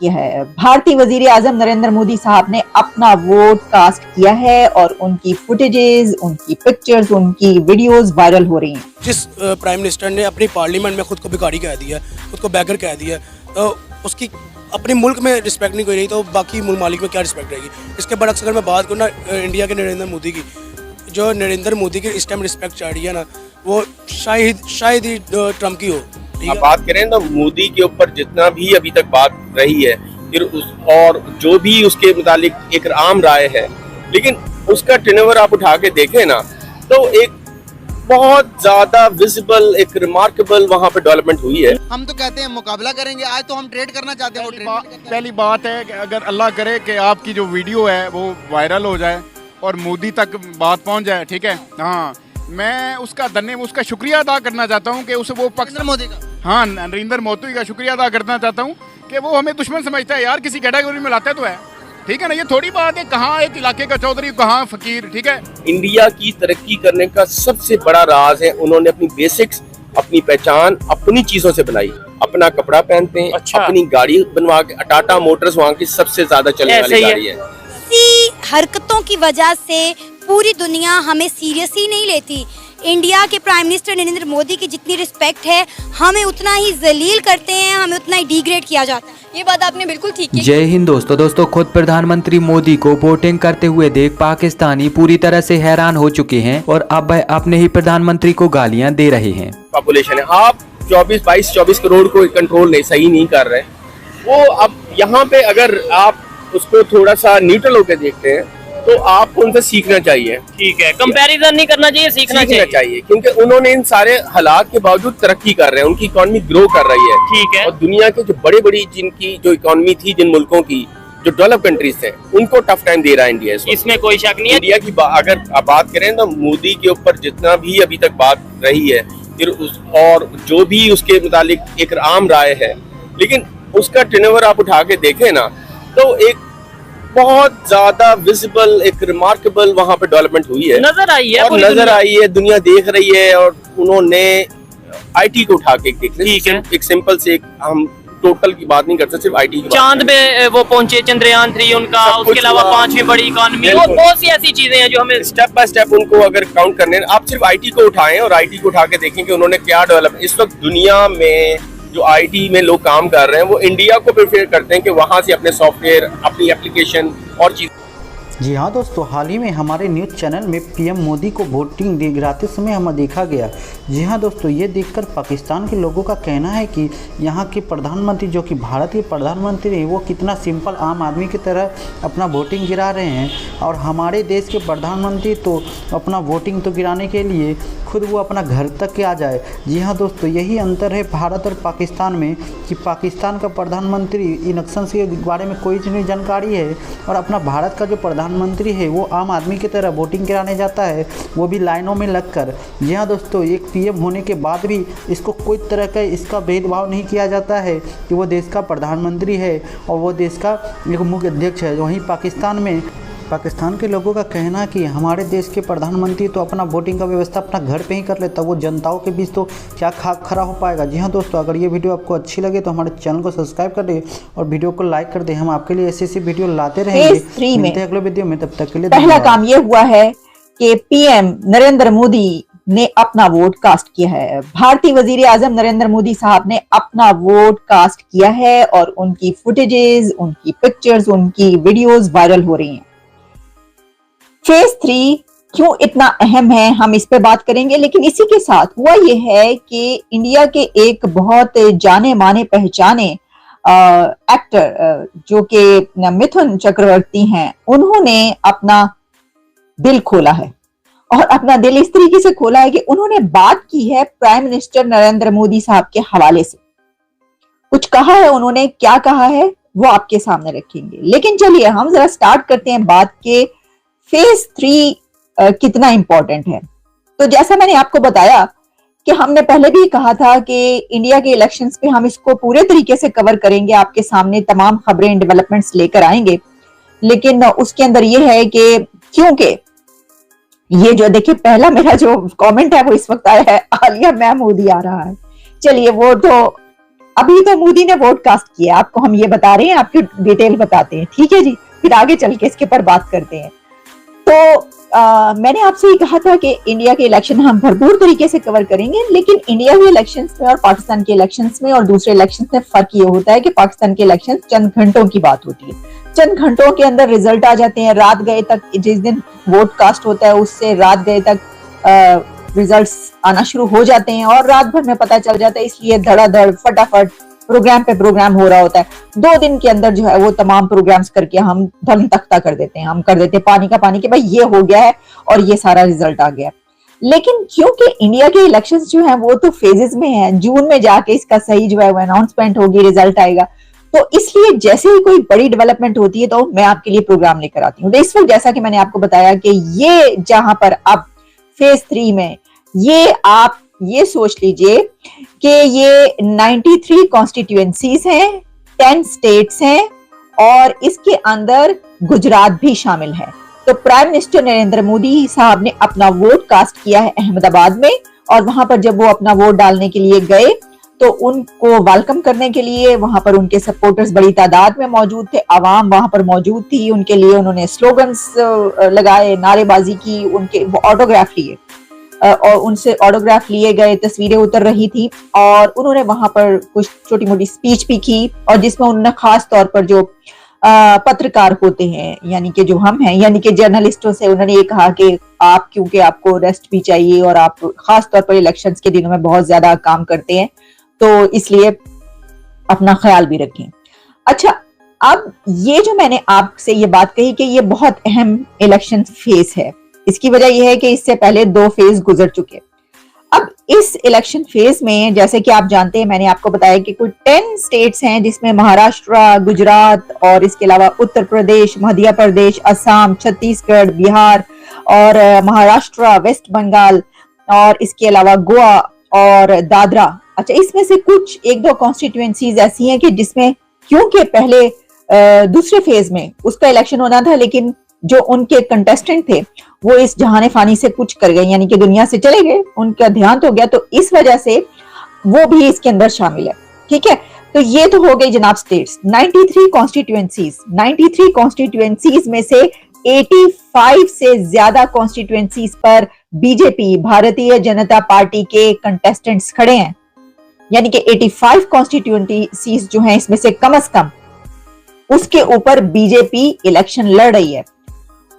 किया है। भारतीय वजीर आजम नरेंद्र मोदी साहब ने अपना वोट कास्ट किया है और उनकी फुटेजेस, उनकी पिक्चर्स, उनकी वीडियोस वायरल हो रही हैं। जिस प्राइम मिनिस्टर ने अपनी पार्लियामेंट में खुद को भिखारी कह दिया, खुद को बैगर कह दिया, तो उसकी अपने मुल्क में रिस्पेक्ट नहीं कोई रही तो बाकी ममालिक में क्या रिस्पेक्ट रहेगी। इसके बरक्स अगर मैं बात करूँ ना इंडिया के नरेंद्र मोदी की, जो नरेंद्र मोदी की इस टाइम रिस्पेक्ट चाह रही है ना, वो शायद ही ट्रम्प की हो। आप बात करें तो मोदी के ऊपर जितना भी अभी तक बात रही है, फिर और जो भी उसके मुतालिक एक आम राय है, लेकिन उसका टर्नओवर आप उठा के देखें ना तो एक बहुत ज्यादा विजिबल, एक रिमार्केबल वहाँ पे डेवलपमेंट हुई है। हम तो कहते हैं मुकाबला करेंगे, आज तो हम ट्रेड करना चाहते हैं। पहली बात है कि अगर अल्लाह करे कि आपकी जो वीडियो है वो वायरल हो जाए और मोदी तक बात पहुंच जाए, ठीक है। हाँ, मैं उसका शुक्रिया अदा करना चाहता हूँ कि उसे वो नरेंद्र मोदी का, हाँ, नरेंद्र मोदी का शुक्रिया अदा करना चाहता हूँ कि वो हमें दुश्मन समझता है यार, किसी कैटेगरी में लाता है तो है, ठीक है ना। ये थोड़ी बात है कहाँ एक इलाके का चौधरी, कहाँ फकीर, ठीक है। इंडिया की तरक्की करने का सबसे बड़ा राज है उन्होंने अपनी बेसिक्स, अपनी पहचान अपनी चीजों से बनाई। अपना कपड़ा पहनते हैं, अपनी गाड़ी बनवा के, टाटा मोटर्स वहाँ की सबसे ज्यादा चलने वाली गाड़ी है। ऐसी हरकतों की वजह से पूरी दुनिया हमें सीरियस ही नहीं लेती। इंडिया के प्राइम मिनिस्टर नरेंद्र मोदी की जितनी रिस्पेक्ट है, हमें उतना ही जलील करते हैं, हमें उतना ही डिग्रेड किया जाता है। ये बात आपने बिल्कुल ठीक की। जय हिंद दोस्तों, खुद प्रधानमंत्री मोदी को वोटिंग करते हुए देख पाकिस्तानी पूरी तरह से हैरान हो चुके हैं और अब अपने ही प्रधानमंत्री को गालियां दे रहे हैं। पॉपुलेशन है, आप 24 करोड़ को कंट्रोल नहीं, सही नहीं कर रहे वो। अब यहाँ पे अगर आप उसको थोड़ा सा न्यूट्रल होकर देखते हैं तो आपको उनसे सीखना चाहिए। ठीक है, कंपैरिजन नहीं करना चाहिए, सीखना चाहिए, क्योंकि उन्होंने इन सारे हालात के बावजूद तरक्की कर रहे हैं, उनकी इकोनॉमी ग्रो कर रही है। ठीक है, और दुनिया के जो बड़े बड़ी जिनकी जो इकोनॉमी थी, जिन मुल्कों की जो डेवलप कंट्रीज थे, उनको टफ टाइम दे रहा है इंडिया। इसमें कोई शक नहीं है। इंडिया की अगर आप बात करें तो मोदी के ऊपर जितना भी अभी तक बात रही है, फिर और जो भी उसके मुतालिक एक आम राय है, लेकिन उसका टर्नओवर आप उठा के देखें ना तो एक बहुत ज्यादा विजिबल, एक रिमार्केबल वहाँ पे डेवलपमेंट हुई है, नजर आई है, और नजर आई है, दुनिया देख रही है। और उन्होंने आईटी को उठा के देख लिया। एक सिंपल से हम टोटल की बात नहीं करते, सिर्फ आईटी की। चांद पे वो पहुंचे, चंद्रयान 3 उनका, उसके अलावा 5वीं बड़ी इकोनॉमी, और बहुत सी ऐसी चीजें हैं जो हमें स्टेप बाय स्टेप उनको अगर काउंट करने, आप सिर्फ आईटी को उठाएं और आईटी को उठा के देखें कि उन्होंने क्या डेवलप। इस वक्त दुनिया में जो आईटी में लोग काम कर रहे हैं वो इंडिया को प्रेफर करते हैं कि वहाँ से अपने सॉफ्टवेयर, अपनी एप्लीकेशन और चीज। जी हाँ दोस्तों, हाल ही में हमारे न्यूज़ चैनल में पीएम मोदी को वोटिंग गिराते समय हमें देखा गया। जी हाँ दोस्तों, ये देखकर पाकिस्तान के लोगों का कहना है कि यहाँ के प्रधानमंत्री, जो कि भारत के प्रधानमंत्री हैं, वो कितना सिंपल आम आदमी की तरह अपना वोटिंग गिरा रहे हैं, और हमारे देश के प्रधानमंत्री तो अपना वोटिंग तो गिराने के लिए खुद वो अपना घर तक के आ जाए। जी हाँ दोस्तों, यही अंतर है भारत और पाकिस्तान में कि पाकिस्तान का प्रधानमंत्री इलेक्शन के बारे में कोई नहीं जानकारी है, और अपना भारत का जो प्रधानमंत्री है वो आम आदमी की तरह वोटिंग कराने जाता है, वो भी लाइनों में लगकर। जी हाँ दोस्तों, एक पीएम होने के बाद भी इसको कोई तरह का इसका भेदभाव नहीं किया जाता है कि वो देश का प्रधानमंत्री है और वो देश का एक मुख्य अध्यक्ष है। वहीं पाकिस्तान के लोगों का कहना है कि हमारे देश के प्रधानमंत्री तो अपना वोटिंग का व्यवस्था अपना घर पे ही कर लेता, वो जनताओं के बीच तो क्या खड़ा हो पाएगा। जी हाँ दोस्तों, अगर ये वीडियो आपको अच्छी लगे तो हमारे चैनल को सब्सक्राइब कर दे और वीडियो को लाइक कर दे। हम आपके लिए ऐसी वीडियो लाते रहेंगे। मिलते हैं अगले वीडियो में, तब तक के लिए पहला काम ये हुआ है कि पीएम नरेंद्र मोदी ने अपना वोट कास्ट किया है। भारतीय वजीर आजम नरेंद्र मोदी साहब ने अपना वोट कास्ट किया है और उनकी फुटेजेस, उनकी पिक्चर्स, उनकी वीडियोस वायरल हो रही हैं। फेज 3 क्यों इतना अहम है, हम इस पे बात करेंगे। लेकिन इसी के साथ हुआ यह है कि इंडिया के एक बहुत जाने माने पहचाने एक्टर जो कि मिथुन चक्रवर्ती हैं, उन्होंने अपना दिल खोला है, और अपना दिल इस तरीके से खोला है कि उन्होंने बात की है प्राइम मिनिस्टर नरेंद्र मोदी साहब के हवाले से। कुछ कहा है उन्होंने, क्या कहा है वो आपके सामने रखेंगे। लेकिन चलिए हम जरा स्टार्ट करते हैं बात के फेज 3 कितना इंपॉर्टेंट है। तो जैसा मैंने आपको बताया कि हमने पहले भी कहा था कि इंडिया के इलेक्शंस पे हम इसको पूरे तरीके से कवर करेंगे, आपके सामने तमाम खबरें, डेवलपमेंट्स लेकर आएंगे। लेकिन उसके अंदर ये है कि क्योंकि ये जो देखिए, पहला मेरा जो कमेंट है वो इस वक्त आया है, आलिया महमूदी आ रहा है। चलिए वो तो अभी तो मोदी ने वोट कास्ट किया, आपको हम ये बता रहे हैं, आपकी डिटेल बताते हैं, ठीक है जी। फिर आगे चल के इसके पर बात करते हैं। तो मैंने आपसे ये कहा था कि इंडिया के इलेक्शन हम भरपूर तरीके से कवर करेंगे, लेकिन इंडिया के इलेक्शंस में और पाकिस्तान के इलेक्शंस में और दूसरे इलेक्शंस में फर्क ये होता है कि पाकिस्तान के इलेक्शंस चंद घंटों की बात होती है, चंद घंटों के अंदर रिजल्ट आ जाते हैं। रात गए तक, जिस दिन वोट कास्ट होता है उससे रात गए तक रिजल्ट्स आना शुरू हो जाते हैं और रात भर में पता चल जाता है। इसलिए धड़ाधड़ फटाफट प्रोग्राम पे प्रोग्राम हो रहा होता है। 2 दिन के अंदर जो है वो तमाम प्रोग्राम्स करके हम धन तख्ता कर देते हैं, हम कर देते हैं पानी का पानी, कि भाई ये हो गया है और ये सारा रिजल्ट आ गया। लेकिन क्योंकि इंडिया के इलेक्शंस जो हैं वो तो फेजेस में हैं, जून में जाके इसका सही जो है वो अनाउंसमेंट होगी, रिजल्ट आएगा। तो इसलिए जैसे ही कोई बड़ी डेवलपमेंट होती है तो मैं आपके लिए प्रोग्राम लेकर आती हूँ। तो इस वक्त जैसा कि मैंने आपको बताया कि ये जहां पर अब फेज 3 में ये आप ये सोच लीजिए कि ये 93 कॉन्स्टिट्यूएंसीज हैं, 10 स्टेट्स हैं और इसके अंदर गुजरात भी शामिल है। तो प्राइम मिनिस्टर नरेंद्र मोदी साहब ने अपना वोट कास्ट किया है अहमदाबाद में, और वहां पर जब वो अपना वोट डालने के लिए गए तो उनको वेलकम करने के लिए वहां पर उनके सपोर्टर्स बड़ी तादाद में मौजूद थे, आवाम वहां पर मौजूद थी। उनके लिए उन्होंने स्लोगन्स लगाए, नारेबाजी की, उनके ऑटोग्राफ लिए और उनसे ऑटोग्राफ लिए गए, तस्वीरें उतर रही थी और उन्होंने वहां पर कुछ छोटी मोटी स्पीच भी की, और जिसमें उन्होंने खास तौर पर जो पत्रकार होते हैं, यानी कि जो हम हैं, यानी कि जर्नलिस्टों से उन्होंने ये कहा कि आप, क्योंकि आपको रेस्ट भी चाहिए और आप खास तौर पर इलेक्शंस के दिनों में बहुत ज्यादा काम करते हैं, तो इसलिए अपना ख्याल भी रखें। अच्छा, अब ये जो मैंने आपसे ये बात कही कि ये बहुत अहम इलेक्शन फेज है, इसकी वजह यह है कि इससे पहले 2 फेज गुजर चुके। अब इस इलेक्शन फेज में जैसे कि आप जानते हैं, मैंने आपको बताया कि कुल 10 स्टेट्स हैं, जिसमें महाराष्ट्र, गुजरात और इसके अलावा उत्तर प्रदेश, मध्य प्रदेश, असम, छत्तीसगढ़, बिहार और महाराष्ट्र, वेस्ट बंगाल और इसके अलावा गोवा और दादरा। अच्छा, इसमें से कुछ 1-2 कॉन्स्टिट्यूएंसीज ऐसी हैं कि जिसमें क्योंकि पहले दूसरे फेज में उसका इलेक्शन होना था, लेकिन जो उनके कंटेस्टेंट थे वो इस जहाने फानी से कुछ कर गए, यानी कि दुनिया से चले गए, उनका देहांत हो गया, तो इस वजह से वो भी इसके अंदर शामिल है। ठीक है, तो ये तो हो गई जनाब स्टेट्स। 93 कॉन्स्टिट्यूएंसीज में से 85 से ज्यादा कॉन्स्टिट्यूएंसीज पर बीजेपी, भारतीय जनता पार्टी के कंटेस्टेंट्स खड़े हैं, यानी कि 85 कॉन्स्टिट्यूएंसीज जो हैं इसमें से कम उसके ऊपर बीजेपी इलेक्शन लड़ रही है।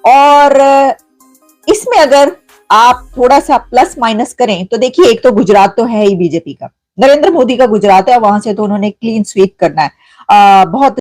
और इसमें अगर आप थोड़ा सा प्लस माइनस करें तो देखिए, एक तो गुजरात तो है ही बीजेपी का, नरेंद्र मोदी का गुजरात है, वहां से तो उन्होंने क्लीन स्वीप करना है। बहुत